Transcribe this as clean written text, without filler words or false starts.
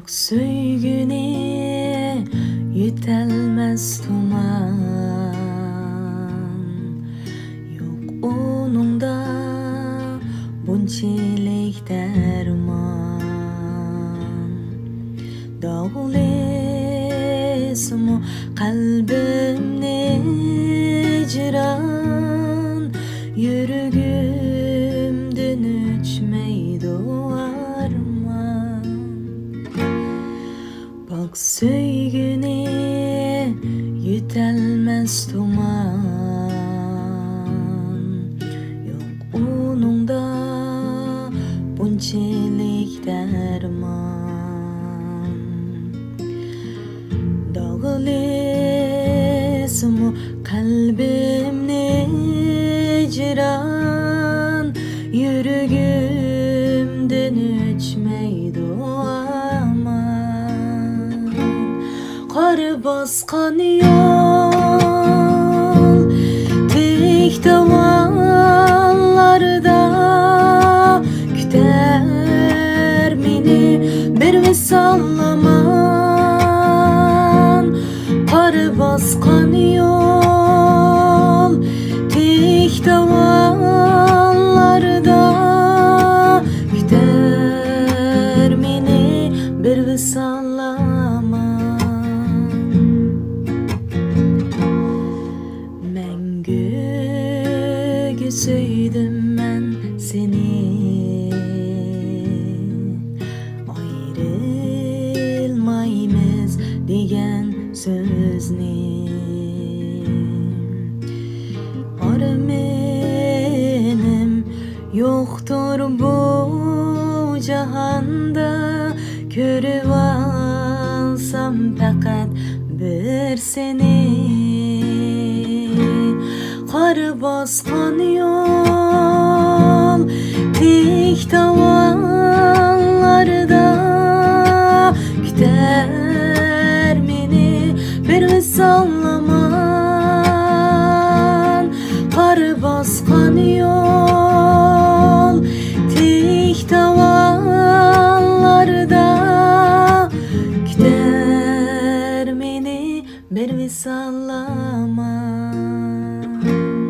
Bak söygüne yetelmez tuman, yok onunda bunçilik derman. Dağılesmu kalbimne ciran, yürügümden uçmeydi arman. Bak söygüne yetelmez tuman, yok onunda bunçilik derman. Dağılesmu kalbimne ciran, yürügümden uçmeydi aman. Kar baskan yol tek davallarda, küter meni bir visallaman. Kar baskan yol tek davallarda, küter meni bir visallaman. Mängüge söydüm ben seni, ayrılmayız degen sözni. Armenim yoktur bu cahanda, körüp alsam fakat bir seni. Kar baskan yol tek daval